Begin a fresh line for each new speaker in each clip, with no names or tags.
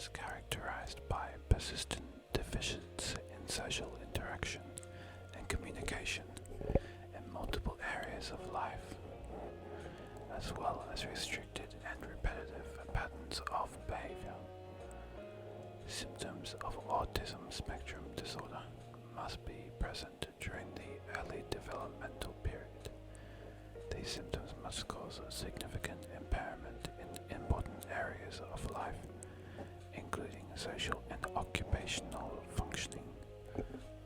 is characterized by persistent deficits in social interaction and communication in multiple areas of life, as well as restricted and repetitive patterns of behavior. Symptoms of autism spectrum disorder must be present during the early developmental period. These symptoms must cause a significant impairment in important areas of life, including social and occupational functioning,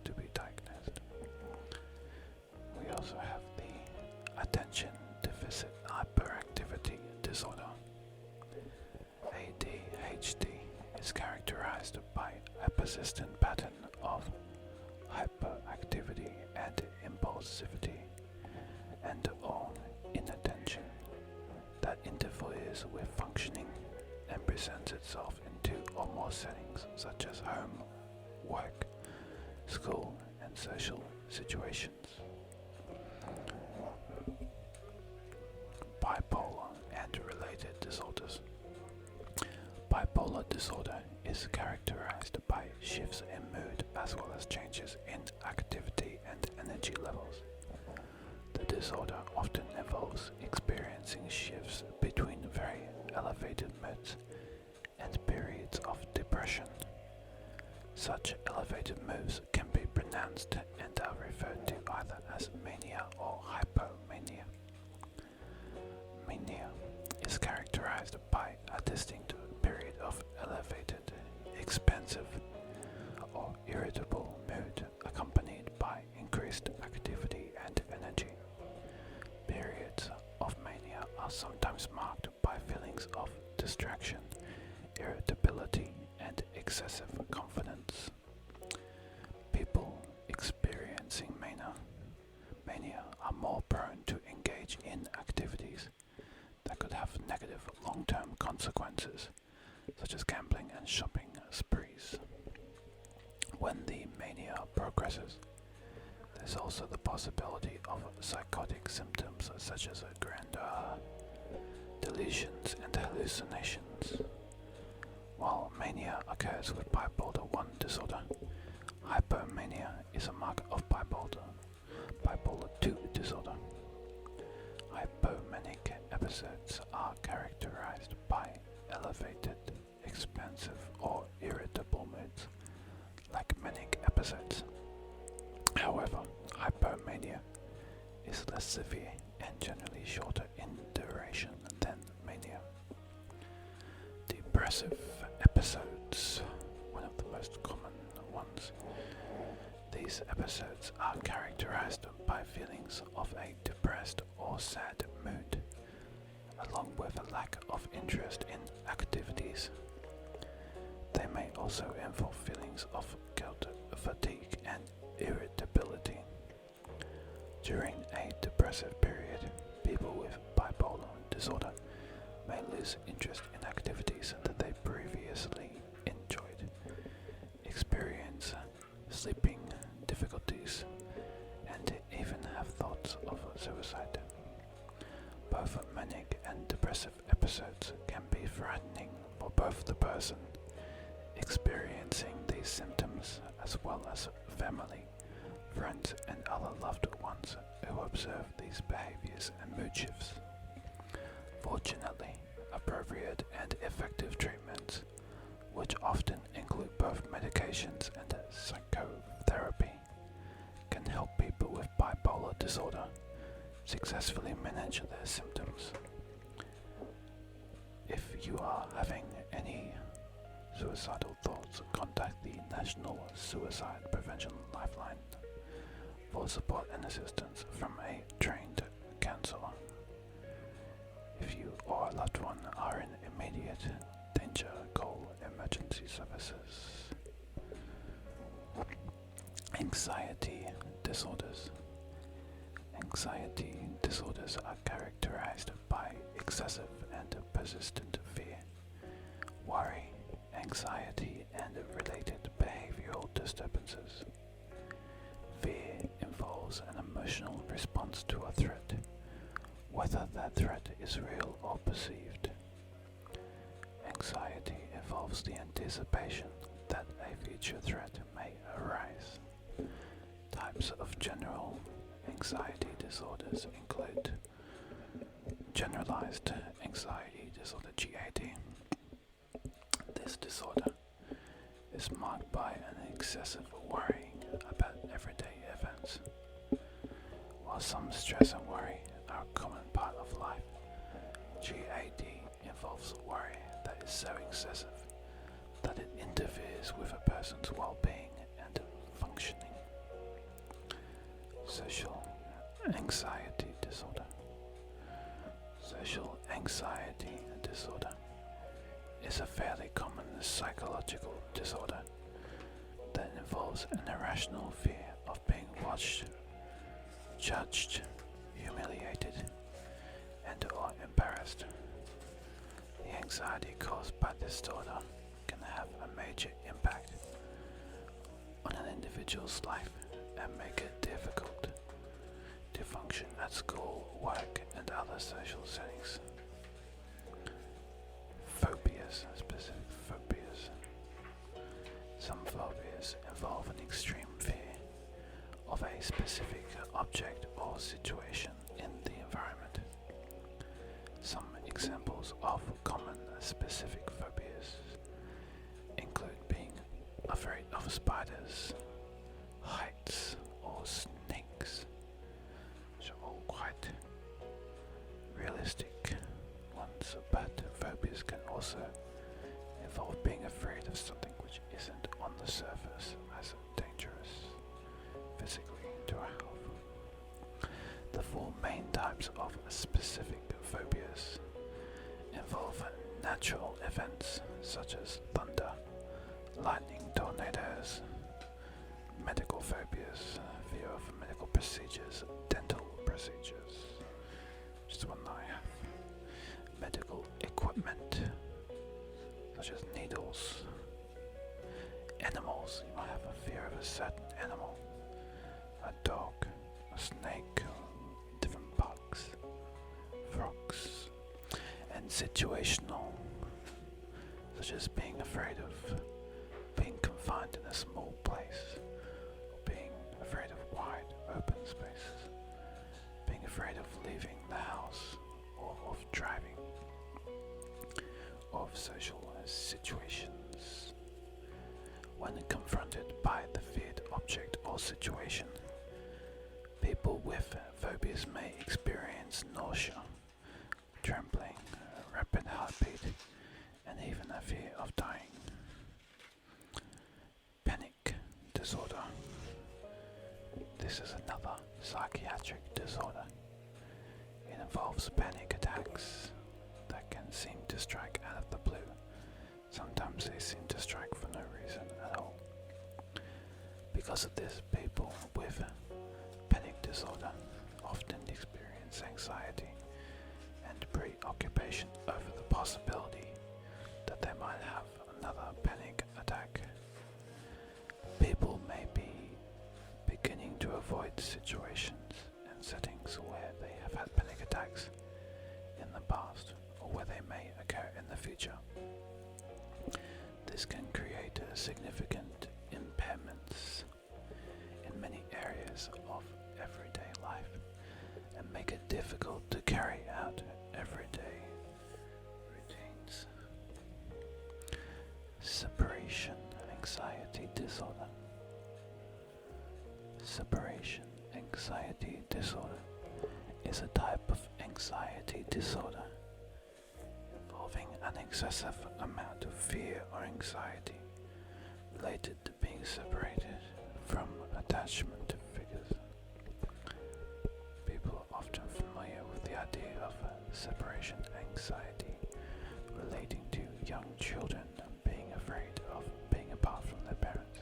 to be diagnosed. We also have the attention deficit hyperactivity disorder. ADHD is characterized by a persistent pattern of hyperactivity and impulsivity and/or inattention that interferes with functioning and presents itself in two or more settings such as home, work, school, and social situations. Bipolar and related disorders. Bipolar disorder is characterized by shifts in mood as well as changes in activity and energy levels. The disorder often involves experiencing shifts between very elevated moods and periods of depression. Such elevated moods can be pronounced and are referred to either as mania or hypomania. Mania is characterized by a distinct period of elevated, expansive, or irritable mood accompanied by increased activity and energy. Periods of mania are sometimes marked by feelings of distraction, irritability, and excessive confidence. People experiencing mania are more prone to engage in activities that could have negative long-term consequences, such as gambling and shopping sprees. When the mania progresses, there's also the possibility of psychotic symptoms such as grandeur, delusions, and hallucinations. While mania occurs with bipolar 1 disorder, hypomania is a mark of bipolar 2 disorder. Hypomanic episodes are characterized by elevated, expansive, or irritable moods, like manic episodes. However, hypomania is less severe and generally shorter in duration than mania. Depressive episodes, one of the most common ones. These episodes are characterized by feelings of a depressed or sad mood, along with a lack of interest in activities. They may also involve feelings of guilt, fatigue, and irritability. During a depressive period, people with bipolar disorder may lose interest in activities that they previously enjoyed, experience sleeping difficulties, and even have thoughts of suicide. Both manic and depressive episodes can be frightening for both the person experiencing these symptoms as well as family, friends, and other loved ones who observe these behaviors and mood shifts. Fortunately, appropriate and effective treatments, which often include both medications and psychotherapy, can help people with bipolar disorder successfully manage their symptoms. If you are having any suicidal thoughts, contact the National Suicide Prevention Lifeline for support and assistance from a trained counselor. If you or a loved one are in immediate danger, call emergency services. Anxiety disorders. Anxiety disorders are characterized by excessive and persistent fear, worry, anxiety, and related behavioral disturbances. Fear involves an emotional response to a threat, whether that threat is real or perceived. Anxiety involves the anticipation that a future threat may arise. Types of general anxiety disorders include generalized anxiety disorder (GAD). This disorder is marked by an excessive worrying about everyday events. While some stress and worry are a common part of life, GAD involves worry that is so excessive that it interferes with a person's well-being and functioning. Social anxiety disorder. Social anxiety disorder is a fairly common psychological disorder that involves an irrational fear of being watched, judged, humiliated, and or embarrassed. The anxiety caused by this disorder can have a major impact on an individual's life and make it difficult to function at school, work, and other social settings. Phobias, specific phobias. Some phobias involve an extreme fear of a specific object or situation in the environment. Some examples of common specific phobias include being afraid of spiders, heights, or snakes, which are all quite realistic ones, but phobias can also involve being afraid of something which isn't on the surface as dangerous physically to our health. The four main types of specific phobias involve natural events such as thunder, lightning, tornadoes, medical phobias, fear of medical procedures, dental procedures, which is one that I have, medical equipment such as needles, animals, you might have a fear of a certain animal, a dog, a snake, different bugs, frogs, and situational, such as being afraid of being confined in a small place, or being afraid of wide open spaces, being afraid of leaving the house, or of driving, or of social situations. When confronted by the feared object or situation, people with phobias may experience nausea, trembling, a rapid heartbeat, and even a fear of dying. Panic disorder. This is another psychiatric disorder. It involves panic attacks that can seem to strike out of the blue. Sometimes they seem to strike for no reason at all. Because of this, people with panic disorder often experience anxiety and preoccupation over the possibility that they might have another panic attack. People may be beginning to avoid situations and settings where they have had panic attacks in the past or where they may occur in the future. This can create significant impairments in many areas of everyday life and make it difficult to carry out everyday routines. Separation anxiety disorder. Separation anxiety disorder is a type of anxiety disorder involving an excessive amount of fear or anxiety related to being separated from attachment figures. People are often familiar with the idea of separation anxiety relating to young children being afraid of being apart from their parents,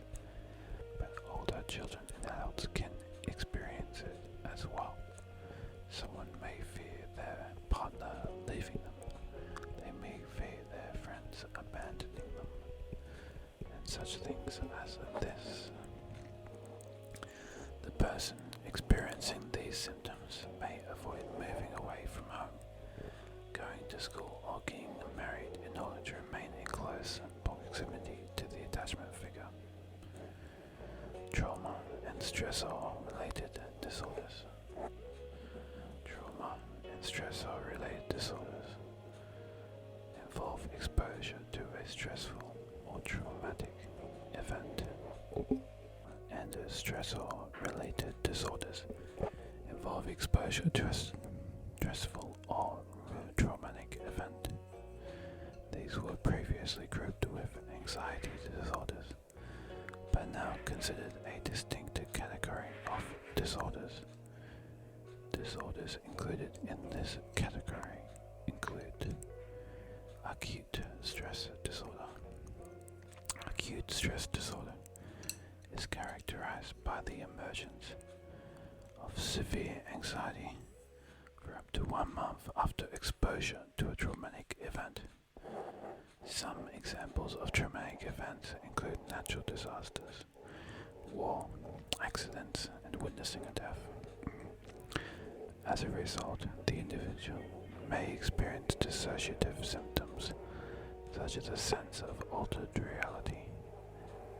but older children and adults can experience it as well. Someone may fear their partner leaving them. They may fear their friends abandoning them, and such things as this. The person experiencing these symptoms may avoid moving away from home, going to school, or getting married in order to remain in close and stressor-related disorders. Trauma and stressor-related disorders involve exposure to a stressful or traumatic event, and stressor-related disorders involve exposure to a stressful or traumatic event. These were previously grouped with anxiety disorders, but now considered a distinct category of disorders. Disorders included in this category include acute stress disorder. Acute stress disorder is characterized by the emergence of severe anxiety for up to 1 month after exposure to a traumatic event. Some examples of traumatic events include natural disasters, war, accidents, and witnessing a death. As a result, the individual may experience dissociative symptoms such as a sense of altered reality,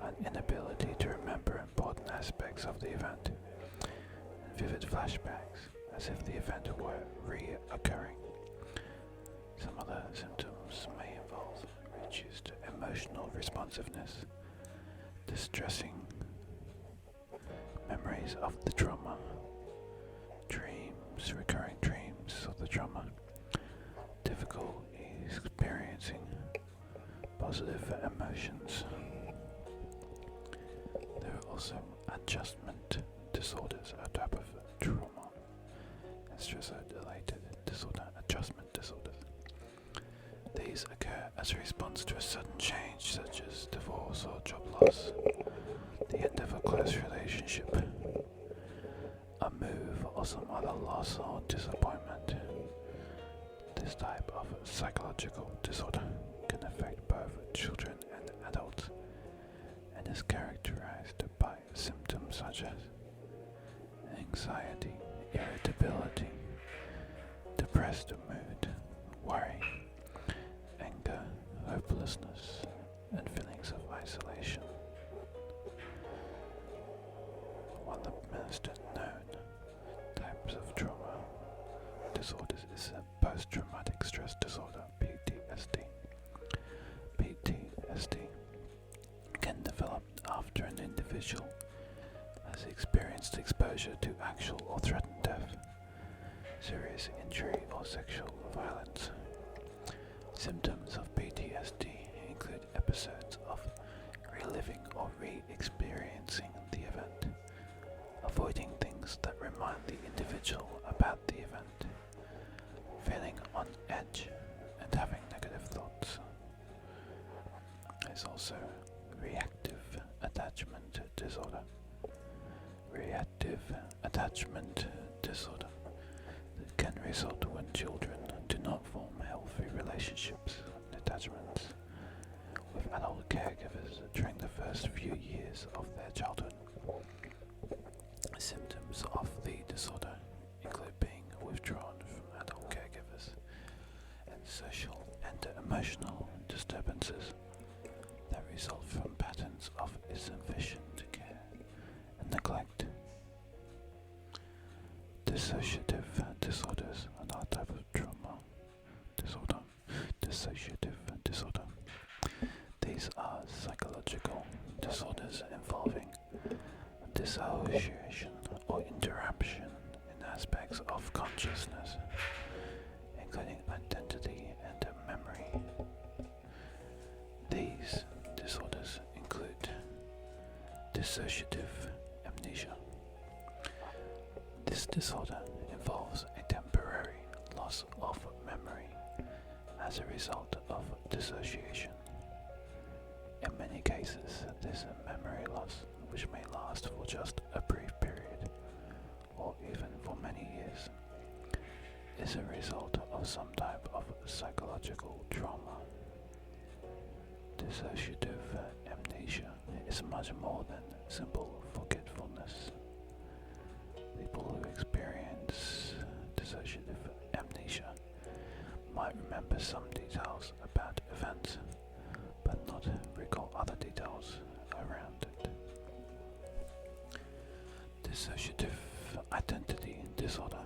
an inability to remember important aspects of the event, and vivid flashbacks as if the event were reoccurring. Some other symptoms may involve reduced emotional responsiveness, distressing memories of the trauma, recurring dreams of the trauma, difficulty experiencing positive emotions. There are also adjustment disorders, a type of trauma and stressor-related disorder, adjustment disorders. These occur as a response to a sudden change such as divorce or job loss, the end of a close relationship, a move or some other loss or disappointment. This type of psychological disorder can affect both children and adults and is characterized by symptoms such as anxiety, irritability, depressed mood, worry, anger, hopelessness, and feelings of isolation. One of the most known types of trauma disorders is post-traumatic stress disorder, PTSD. PTSD can develop after an individual has experienced exposure to actual or threatened death, serious injury, or sexual violence. Symptoms of PTSD include episodes of reliving or re-experiencing the event, avoiding things that remind the individual about the event, feeling on edge, and having negative thoughts. There's also reactive attachment disorder. Reactive attachment disorder that can result when children do not form healthy relationships and attachments with adult caregivers during the first few years of their childhood. Symptoms of the disorder include being withdrawn from adult caregivers and social and emotional disturbances that result from patterns of insufficient care and neglect. Dissociative disorders, another type of trauma disorder. Dissociative disorder. These are psychological disorders involving dissociation or interruption in aspects of consciousness, including identity and memory. These disorders include dissociative amnesia. This disorder involves a temporary loss of memory as a result of dissociation. In many cases, this memory loss, which may last for just a brief period, or even for many years, is a result of some type of psychological trauma. Dissociative amnesia is much more than simple forgetfulness. People who experience dissociative amnesia might remember some details about events, but not recall other details around it. Dissociative identity disorder,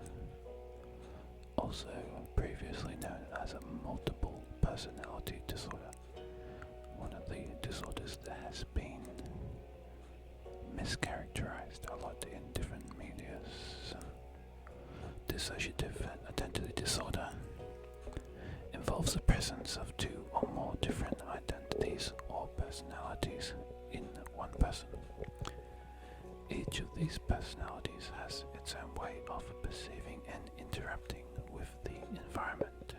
also previously known as a multiple personality disorder, one of the disorders that has been mischaracterized a lot in different medias. Dissociative identity disorder involves the presence of two or more different identities or personalities in one person. Each of these personalities has its own way of perceiving and interacting with the environment.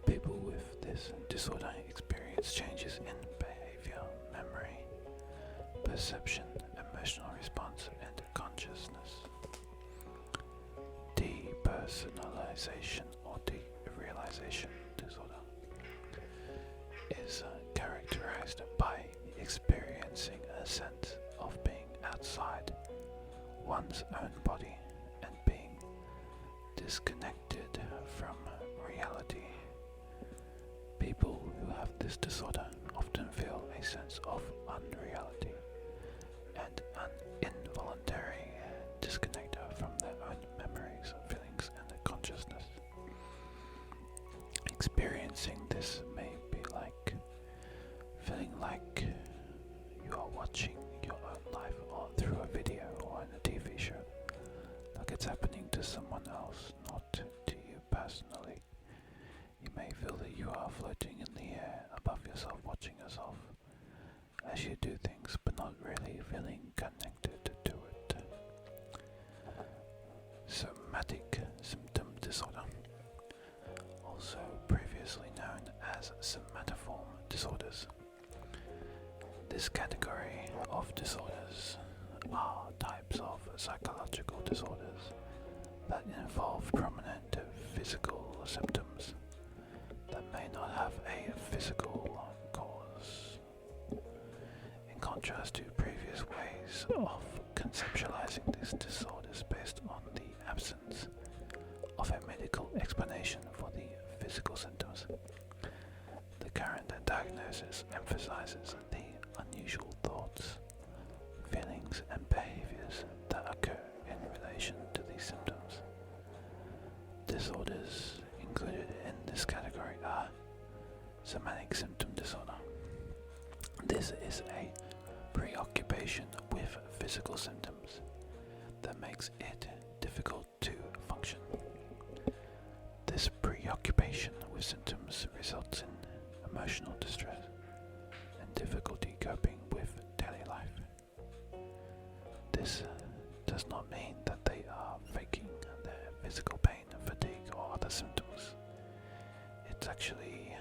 People with this disorder experience changes in behavior, memory, perception, emotional response, and consciousness. Depersonalization or derealization disorder is characterized by experiencing a sense of being outside one's own body and being disconnected from reality. People who have this disorder often feel a sense of unreality and an involuntary disconnect from their own memories, feelings, and consciousness. Experiencing this may be like feeling like you are watching your own life or through a video or in a TV show, like it's happening to someone else, not to you personally. You may feel that you are floating in the air above yourself, watching yourself as you do things, but not really feeling connected to it. Somatic symptom disorder, also previously known as somatoform disorders. This category of disorders are types of psychological disorders that involve prominent physical symptoms that may not have a physical cause. In contrast to previous ways of conceptualizing these disorders based on the absence of a medical explanation for the physical symptoms, the current diagnosis emphasizes the unusual thoughts, feelings, and behaviors that occur in relation to these symptoms. Disorders included in this category are somatic symptom disorder. This is a preoccupation with physical symptoms that makes it difficult to function. This preoccupation with symptoms results in emotional distress and difficulty coping with daily life. This does not mean that they are faking their physical pain, fatigue, or other symptoms. It's actually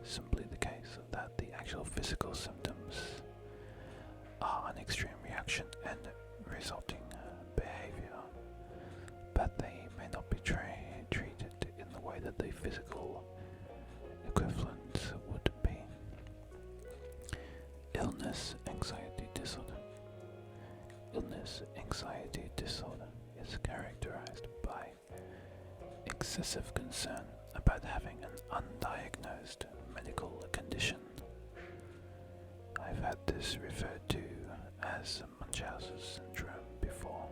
simply the case that the actual physical symptoms are an extreme reaction and resulting behavior, but they may not be treated in the way that the physical equivalent would be. Illness anxiety disorder. Illness anxiety disorder is characterized by excessive concern about having an undiagnosed medical condition. I've had this referred to as Munchausen's syndrome before.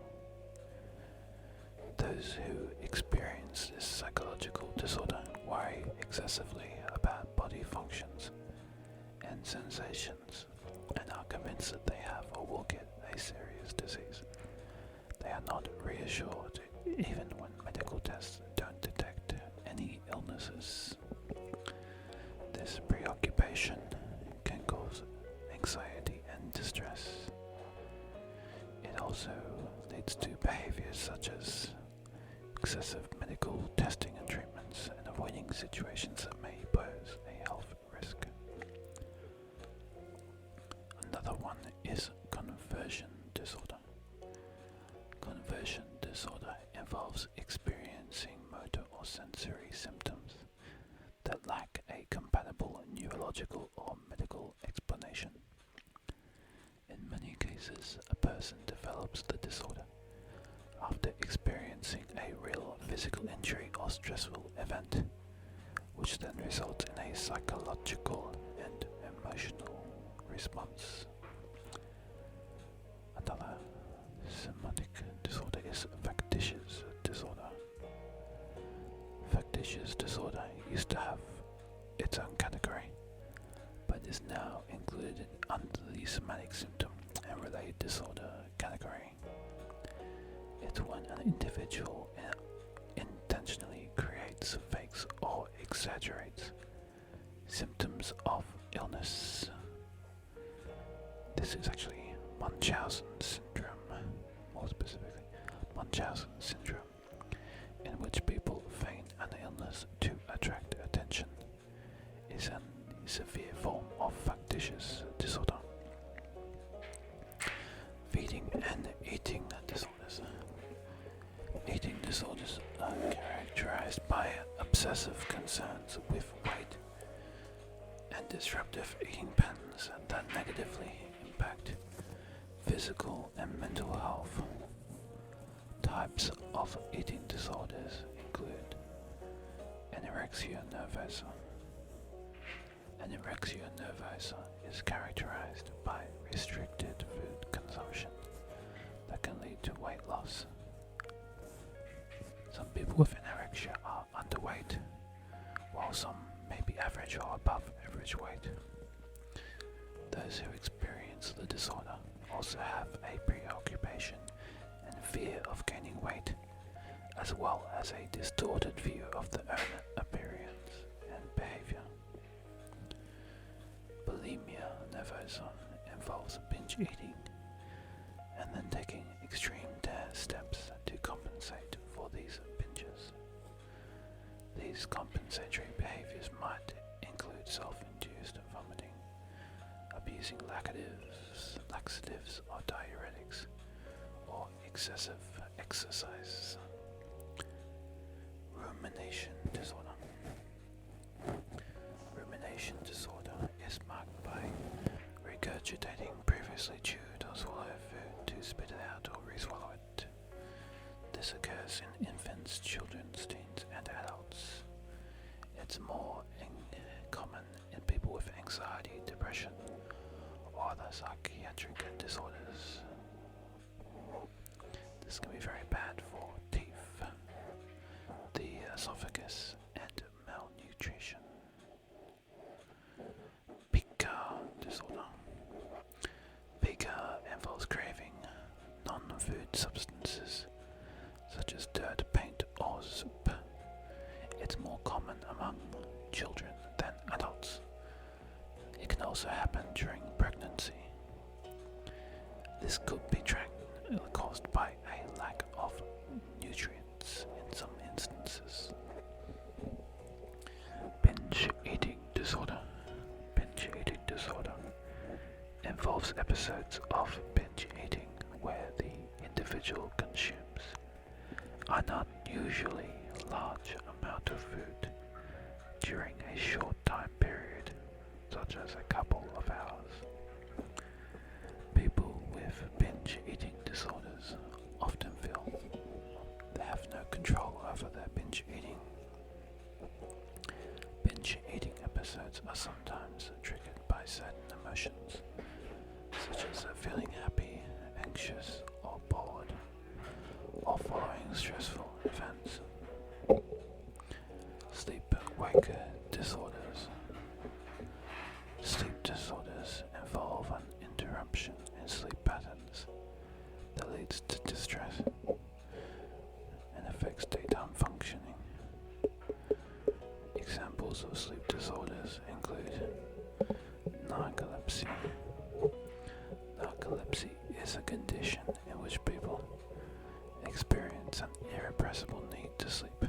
Those who experience this psychological disorder worry excessively about body functions and sensations and are convinced that they have or will get a serious disease. They are not reassured even when medical tests don't detect any illnesses. This preoccupation can cause anxiety and distress. It also leads to behaviors such as excessive medical testing and treatments and avoiding situations that may pose a health risk. Another one is conversion disorder. Conversion disorder involves experiencing motor or sensory symptoms that lack a compatible neurological or medical explanation. In many cases, a person develops the disorder after experiencing a real physical injury or stressful event, which then results in a psychological and emotional response. Another used to have its own category, but is now included under the somatic symptom and related disorder category. It's when an individual intentionally creates, fakes, or exaggerates symptoms of illness. This is actually Munchausen syndrome, more specifically, Munchausen syndrome, in which people feign an illness to attract attention, is a severe form of factitious disorder. Feeding and eating disorders. Eating disorders are characterized by obsessive concerns with weight and disruptive eating patterns that negatively impact physical and mental health. Types of eating disorders include anorexia nervosa. Anorexia nervosa is characterized by restricted food consumption that can lead to weight loss. Some people with anorexia are underweight, while some may be average or above average weight. Those who experience the disorder also have a preoccupation and fear of gaining weight, as well as a distorted view of their own appearance and behavior. Bulimia nervosa involves binge eating and then taking extreme steps to compensate for these binges. These compensatory behaviors might include self-induced vomiting, abusing laxatives or diuretics, or excessive exercise. Rumination disorder. Rumination disorder is marked by regurgitating previously chewed or swallowed food to spit it out or re-swallow it. This occurs in infants, children, teens, and adults. It's more common in people with anxiety, depression, or other psychiatric disorders. This can be very bad for teeth, the esophagus, and malnutrition. Pica disorder. Pica involves craving non-food substances such as dirt, paint, or soup. It's more common among children than adults. It can also happen during pregnancy. This could be caused by a lack of nutrients in some instances. Binge eating disorder. Binge eating disorder involves episodes of binge eating where the individual consumes an unusually large amount of food during a short time period, such as a couple of hours. People with binge eating disorders often feel they have no control over their binge eating. Binge eating episodes are sometimes triggered by certain emotions, such as feeling happy, anxious, or bored, or following stressful events. Sleep-wake disorders. Sleep disorders involve an interruption in sleep patterns that leads to distress and affects daytime functioning. Examples of sleep disorders include narcolepsy. Narcolepsy is a condition in which people experience an irrepressible need to sleep.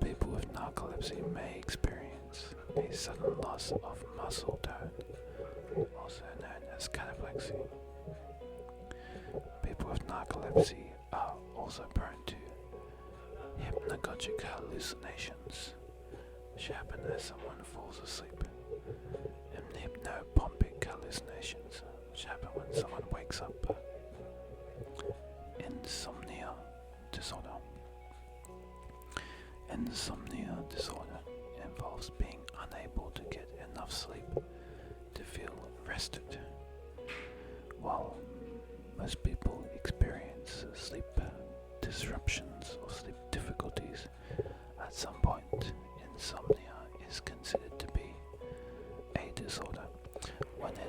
People with narcolepsy may experience a sudden loss of muscle tone, also known as cataplexy. People with narcolepsy are also prone to hypnagogic hallucinations, which happen as someone falls asleep, and hypnopompic hallucinations, which happen when someone wakes up. Insomnia disorder. Insomnia disorder involves being unable to get enough sleep to feel rested. While most people experience sleep disruptions or sleep difficulties at some point in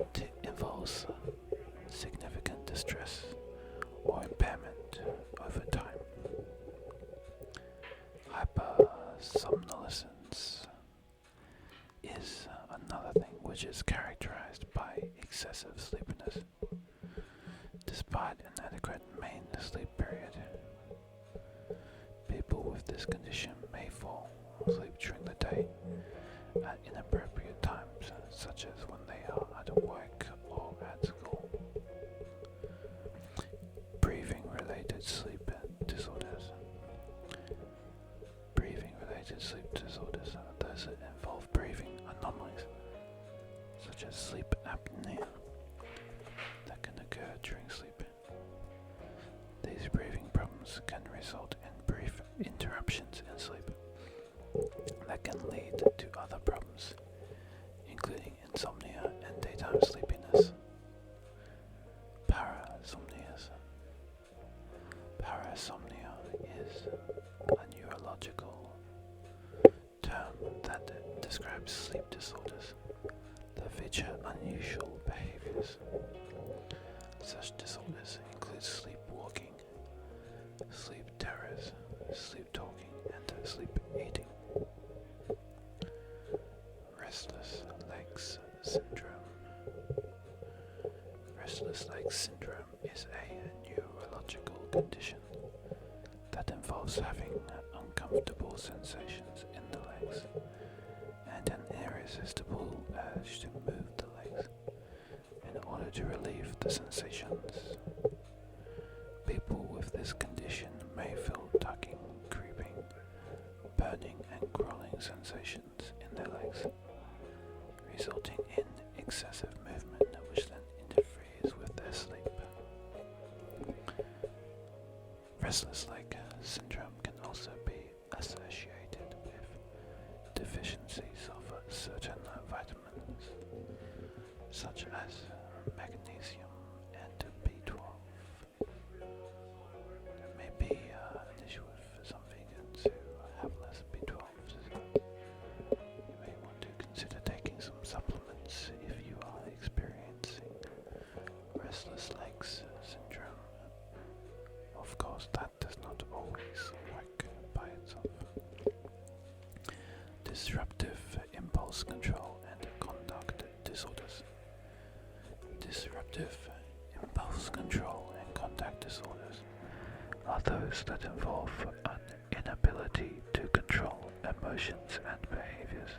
and involves significant distress or impairment over time. Hypersomnolence is another thing which is characterized by excessive sleepiness, despite an adequate main sleep period. People with this condition may fall asleep during the day at inappropriate times, such as when they are at work or at school. Breathing-related sleep disorders. Breathing-related sleep disorders are those that involve breathing anomalies, such as sleep apnea, that can occur during sleep. These breathing problems can result in brief interruptions in sleep that can lead to other problems, including insomnia and daytime sleepiness. Parasomnia is a neurological term that describes sleep disorders that feature unusual behaviors. Such disorders include sleepwalking, sleep terrors, sleep talking, and sleep eating. Restless legs syndrome. Restless legs syndrome is a neurological condition that involves having uncomfortable sensations in the legs and an irresistible urge to move the legs in order to relieve the sensations. People with this condition may feel tugging, creeping, burning and crawling sensations in their legs, resulting in excessive movement which then interferes with their sleep. Restless leg syndrome can also be associated with deficiencies of certain vitamins, such as magnesium and B12. There may be an issue with some vegans who have less B12, so you may want to consider taking some supplements if you are experiencing restless legs syndrome. Of course, that does not always work by itself. Disruptive impulse control and conduct disorders. Disruptive impulse control and conduct disorders are those that involve an inability to control emotions and behaviors,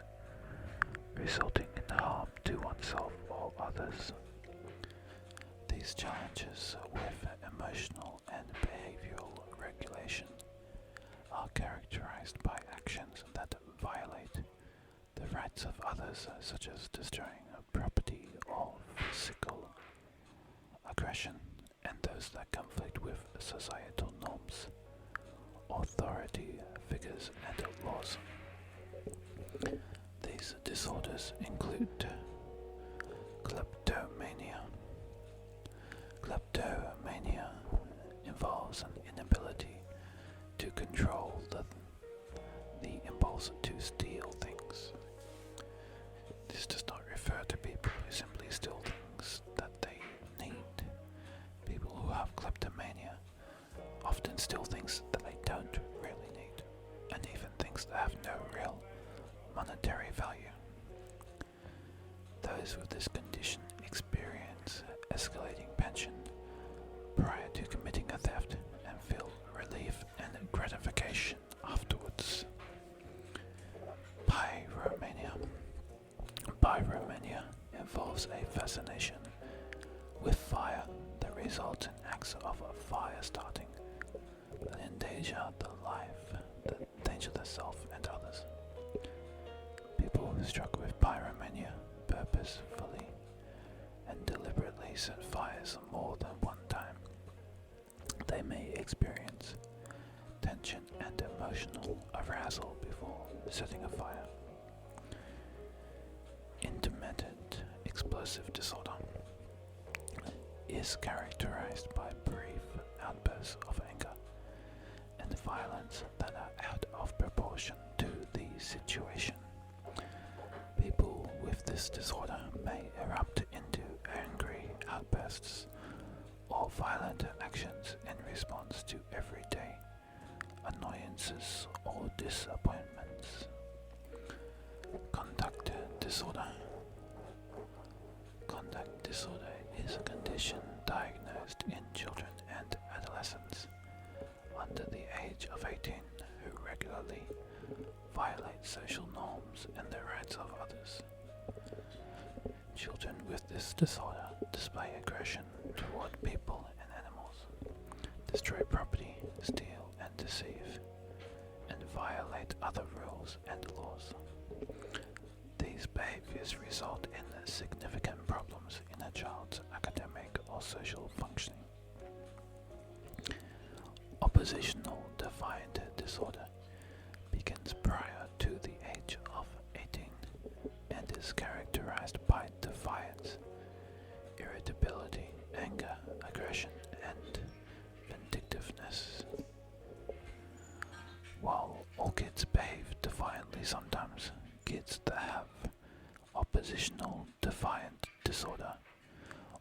resulting in harm to oneself or others. These challenges with emotional and behavioral regulation are characterized by actions that violate the rights of others, such as destroying property or physical aggression, and those that conflict with societal norms, authority figures, and laws. These disorders include kleptomania. Kleptomania involves an inability to control the impulse to steal things. This does not refer to people who simply steal things that they need. People who have kleptomania often steal things that they don't really need, and even things that have no real monetary value. Those with this condition experience escalating tension prior to committing a theft and feel relief and gratification afterwards. Pyromania. Pyromania involves a fascination with fire that results in acts of fire starting that endanger the self and others. People who struggle with pyromania purposefully and deliberately set fires more than one time. They may experience tension and emotional arousal before setting a fire. Intermittent explosive disorder is characterized by brief outbursts of anger and violence that are out of proportion to the situation. People with this disorder may erupt into outbursts or violent actions in response to everyday annoyances or disappointments. Conduct disorder. Conduct disorder is a condition diagnosed in children and adolescents under the age of 18 who regularly violate social norms and the rights of others. Children with this disorder display aggression toward people and animals, destroy property, steal and deceive, and violate other rules and laws. These behaviors result in significant problems in a child's academic or social functioning. Oppositional defiant disorder begins prior to the age of 18 and is characterized by defiance, irritability, anger, aggression, and vindictiveness. While all kids behave defiantly sometimes, kids that have oppositional defiant disorder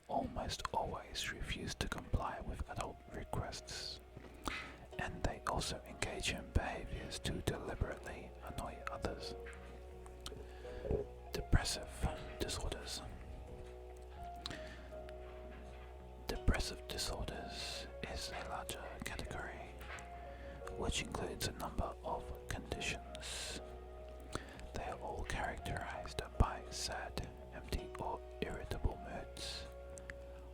almost always refuse to comply with adult requests, and they also engage in behaviors to deliberately annoy others. Depressive disorders. Depressive disorders is a larger category which includes a number of conditions. They are all characterized by sad, empty or irritable moods,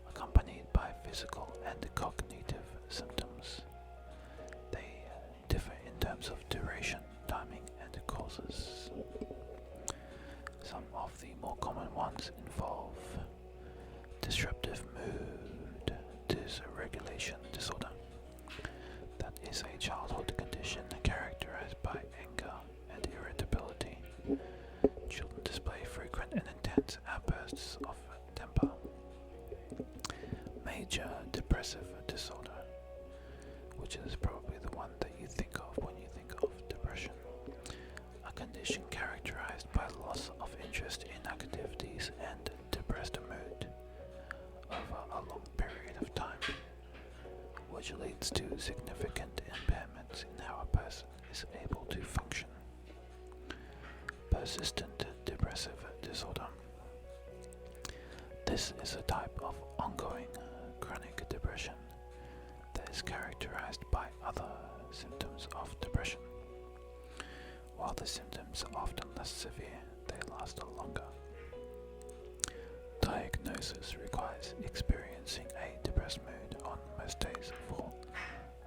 accompanied by physical and cognitive symptoms. They differ in terms of duration, timing and causes. Some of the more common ones involve disruptive mood dysregulation disorder. That is a childhood condition characterized by anger and irritability. Children display frequent and intense outbursts of temper. Major depressive disorder, which is probably the one that you think of when you think of depression. A condition characterized by loss of interest in activities and depressed mood over a long period of time, which leads to significant impairments in how a person is able to function. Persistent depressive disorder. This is a type of ongoing chronic depression that is characterized by other symptoms of depression. While the symptoms are often less severe, they last longer. Diagnosis requires experiencing a depressed mood on most days for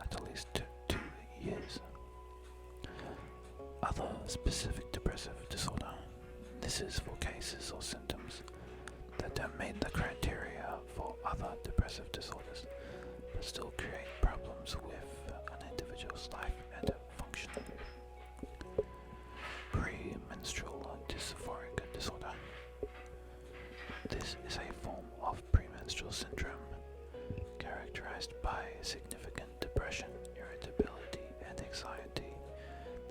at least 2 years. Other specific depressive disorder. This is for cases or symptoms that don't meet the criteria for other depressive disorders, but still create problems with an individual's life and function. Premenstrual dysphoric disorder. This is a form of premenstrual syndrome characterized by significant depression, irritability, and anxiety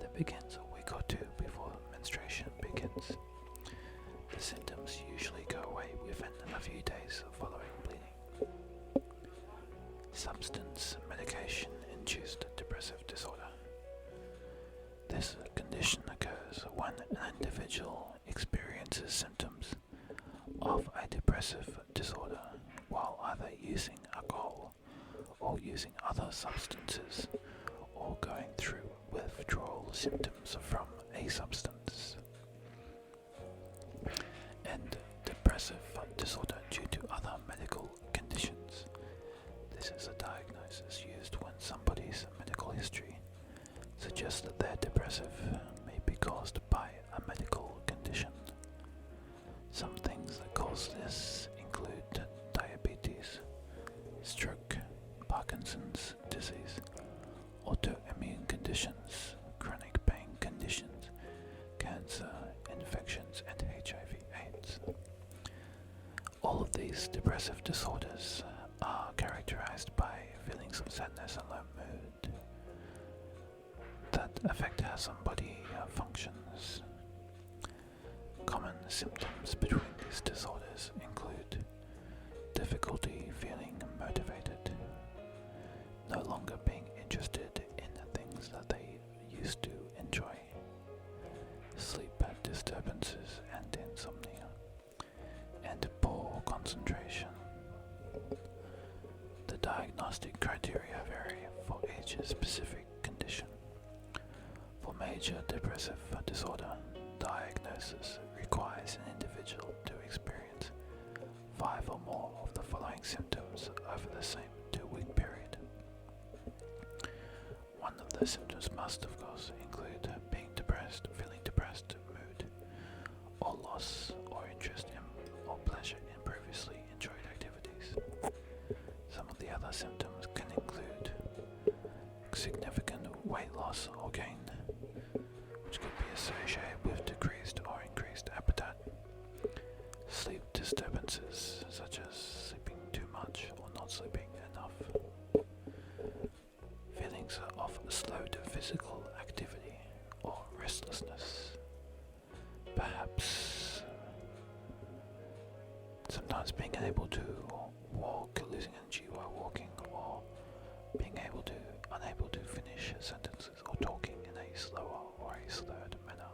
that begins a week or 2 before menstruation begins. The symptoms usually go away within a few days following bleeding. Substance medication-induced depressive disorder. This condition occurs when an individual experiences symptoms of a depressive disorder while either using alcohol or using other substances or going through withdrawal symptoms from a substance. And depressive disorder due to other medical conditions. This is a diagnosis used when somebody's medical history suggests that they're depressive may be caused by a medical condition. Some things that cause this include diabetes, stroke, Parkinson's disease, autoimmune conditions, chronic pain conditions, cancer, infections, and HIV/AIDS. All of these depressive disorders are characterized by feelings of sadness and low mood that affect how somebody functions. Common symptoms between these disorders include difficulty concentration. The diagnostic criteria vary for each specific condition. For major depressive disorder, diagnosis requires an individual to experience 5 or more of the following symptoms over the same 2-week period. One of the symptoms must, of course, include being depressed, feeling depressed, mood, or loss or interest in or pleasure in previously enjoyed activities. Some of the other symptoms can include significant weight loss or gain, which could be associated with decreased or increased appetite, sleep disturbances such as sleeping too much or not sleeping enough, feelings of slowed physical activity or restlessness, perhaps sometimes being unable to walk, losing energy while walking, or being unable to finish sentences or talking in a slower or a slurred manner.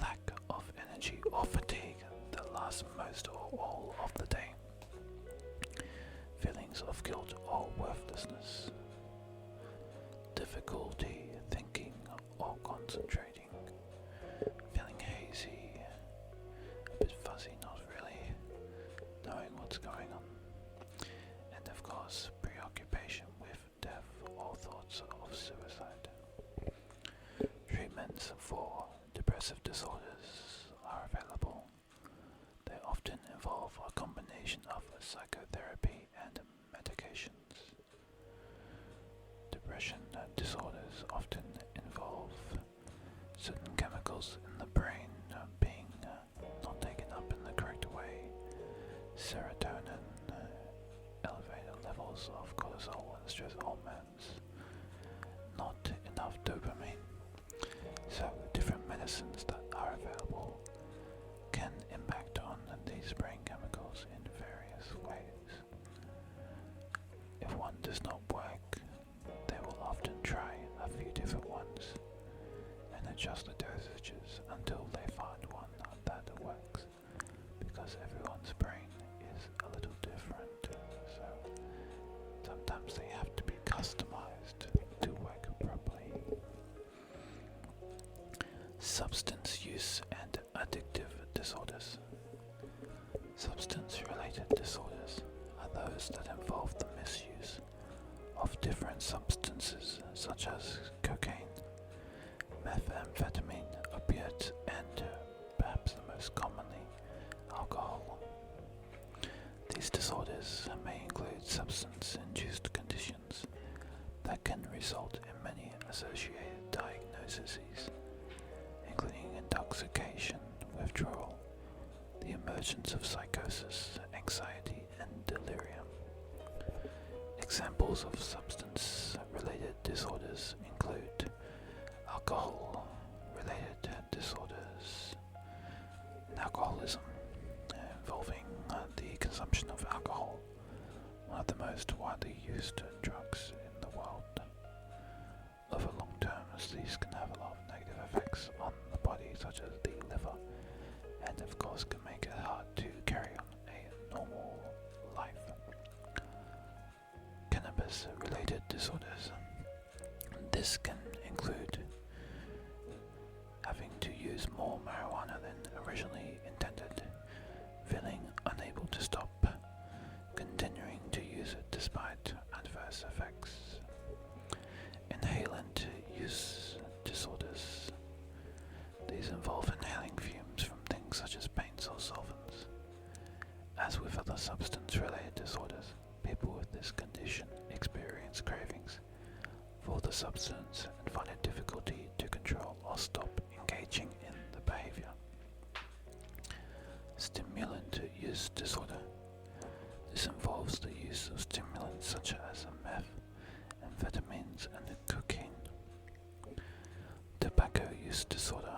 Lack of energy or fatigue that lasts most or all of the day. Feelings of guilt or worthlessness. Difficulty thinking or concentrating. Feeling hazy, a bit fuzzy, not really knowing what's going on. And of course, preoccupation with death or thoughts of suicide. Treatments for depressive disorders are available. They often involve a combination of psychotherapy and medications. Depression disorders often involve certain chemicals in the brain being not taken up in the correct way. Serotonin, elevated levels of cortisol and stress hormones, not enough dopamine. So different medicines that are available can impact on these brain chemicals in various ways. If one does not work, they will often try a few different ones and adjust the dosages until they find one that works, because everyone's brain is a little different, so sometimes they have to be customized to work properly. Substance use and addictive disorders. Substance-related disorders are those that involve the misuse of different substances such as cocaine, methamphetamine, opiates, and perhaps the most commonly, alcohol. These disorders may include substance-induced conditions that can result in many associated diagnoses, including intoxication, withdrawal, the emergence of psychosis, anxiety, and delirium. Examples of substance-related disorders include alcohol-related disorders and alcoholism, involving the consumption of alcohol, one of the most widely used drugs in the world. Over long terms, these can have a lot of negative effects on the body, such as the liver, and of course can make it hard to carry on a normal life. Cannabis-related disorders. This can include having to use more marijuana than originally intended, feeling unable to stop, continuing to use it despite adverse effects. Inhalant use disorders. These involve inhaling fumes from things such as paints or solvents. As with other substance-related disorders, people with this condition experience cravings for the substance and find it difficulty to control or stop engaging in the behavior. Stimulant use disorder. This involves the use of stimulants such as meth, amphetamines, and cocaine. Tobacco use disorder.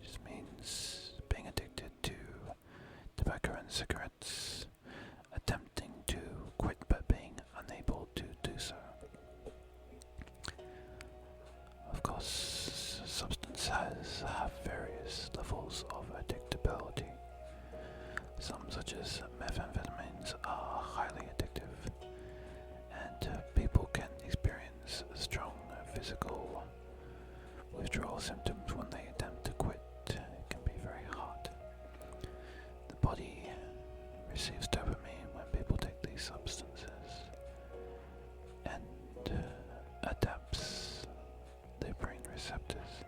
This means being addicted to tobacco and cigarettes, attempting to quit but being unable to do so. Of course, substances have various levels of addictability. Some, such as methamphetamines, are highly addictive, and people can experience strong physical withdrawal symptoms when they attempt to quit. It can be very hard. The body receives dopamine when people take these substances and adapts their brain receptors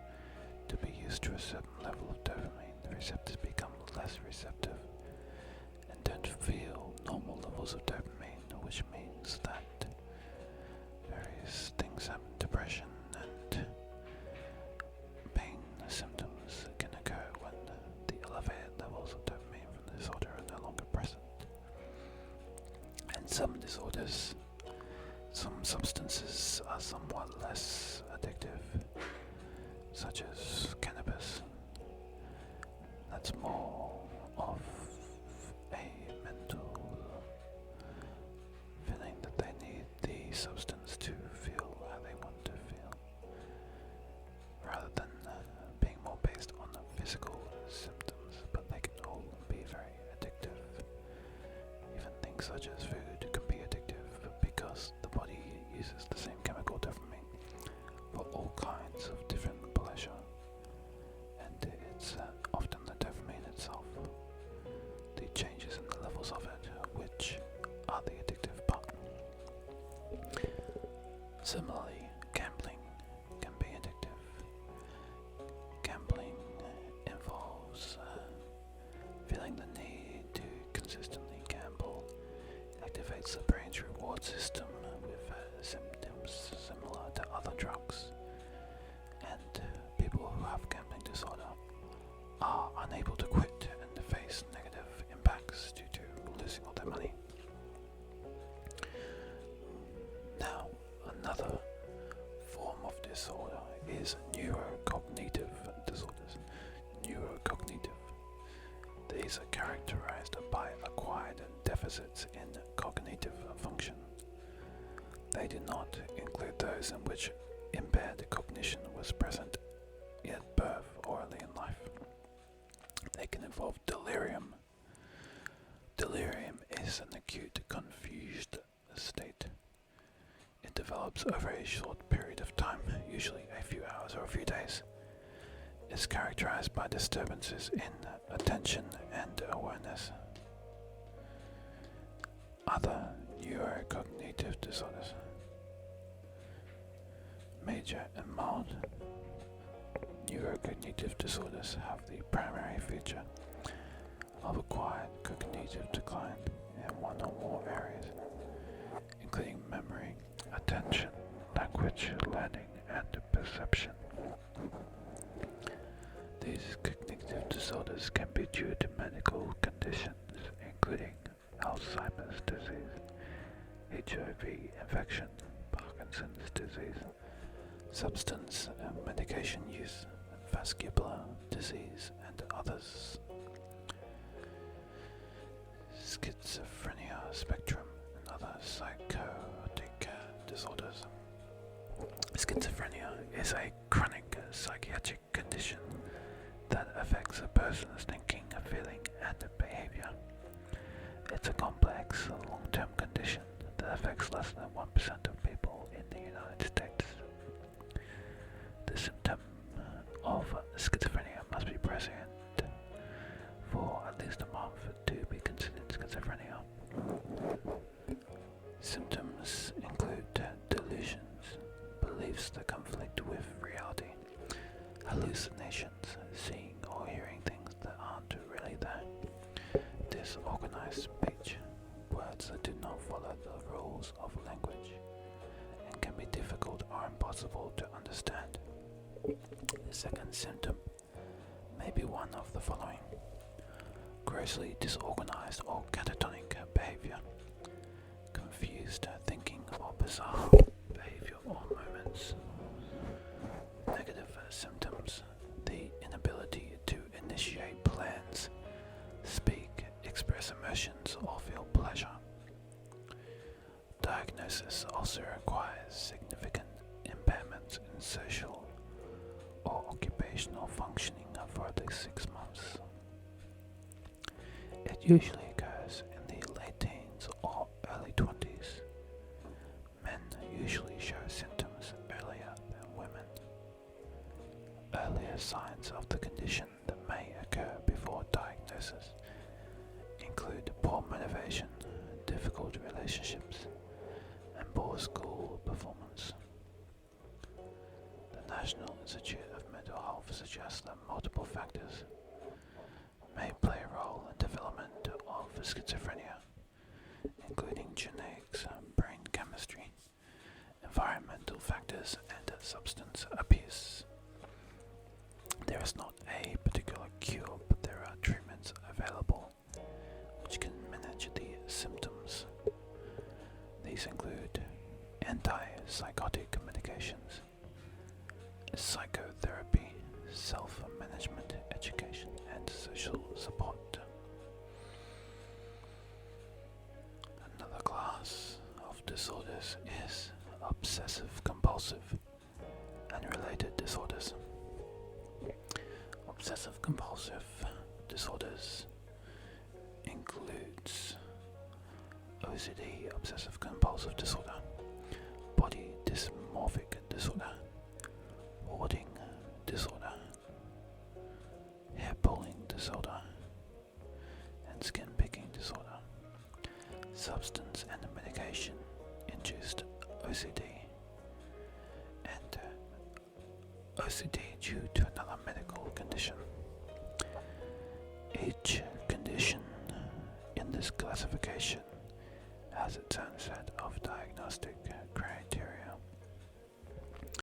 to be used to a certain level of dopamine. The receptors become less receptive and don't feel normal levels of dopamine, which means that various things happen. Depression and pain symptoms can occur when the elevated levels of dopamine from the disorder are no longer present. And some disorders, some substances are somewhat less addictive, such as cannabis. That's more of a mental feeling that they need the substance to feel how they want to feel, rather than being more based on the physical symptoms, but they can all be very addictive. Even things such as food can be addictive because the body uses the same chemical dopamine for all kinds of different pleasure, and it's often the dopamine itself, the changes in the levels of it, which are the addictive part. Similarly, gambling can be addictive. Gambling involves feeling the need to consistently gamble. It activates the brain's reward system with symptoms similar to other drugs. And people who have gambling disorder are unable to quit and face negative impacts due to losing all their money. Now, another form of disorder is neurocognitive disorders. Neurocognitive. These are characterized by acquired deficits in cognitive function. They do not include those in which impaired cognition was present at birth or early in life. They can involve delirium. Delirium is an acute, confused state. It develops over a short period of time, usually a few hours or a few days. It's characterized by disturbances in attention and awareness. Other neurocognitive disorders. Major and mild neurocognitive disorders have the primary feature of acquired cognitive decline in one or more areas, including memory, attention, language, learning, and perception. These cognitive disorders can be due to medical conditions, including Alzheimer's disease, HIV infection, Parkinson's disease, substance and medication use, vascular disease, and others. Schizophrenia spectrum and other psychotic disorders. Schizophrenia is a chronic psychiatric condition that affects a person's thinking, feeling, and behavior. It's a complex, long-term condition that affects less than 1% of people in the United States. The symptom of schizophrenia must be present for at least a month to be considered schizophrenia. Symptoms include delusions, beliefs that conflict with reality, hallucinations, seeing or hearing things that aren't really there, disorganized speech, words that do not follow the rules of language, and can be difficult or impossible to understand. The second symptom may be one of the following: grossly disorganized or catatonic behavior, confused thinking or bizarre behavior or moments. Negative symptoms: the inability to initiate plans, speak, express emotions, or feel pleasure. Diagnosis also requires significant impairments in social or occupational functioning for at least 6 months. It usually occurs in the late teens or early 20s. Men usually show symptoms earlier than women. Earlier signs of the condition that may occur before diagnosis include poor motivation, difficult relationships, and poor school performance. The National Institute of Mental Health suggests that multiple factors may play a role in development of schizophrenia, including genetics, brain chemistry, environmental factors, and substance abuse. There is not a particular cure, but there are treatments available which can manage the symptoms. These include antipsychotic medications, psychotherapy, self-management, education, and social support. Another class of disorders is obsessive-compulsive and related disorders. Obsessive-compulsive disorders includes OCD, obsessive-compulsive disorder, body dysmorphic disorder, hoarding disorder, hair pulling disorder, and skin picking disorder, substance and medication induced OCD, and OCD due to another medical condition. Each condition in this classification has its own set of diagnostic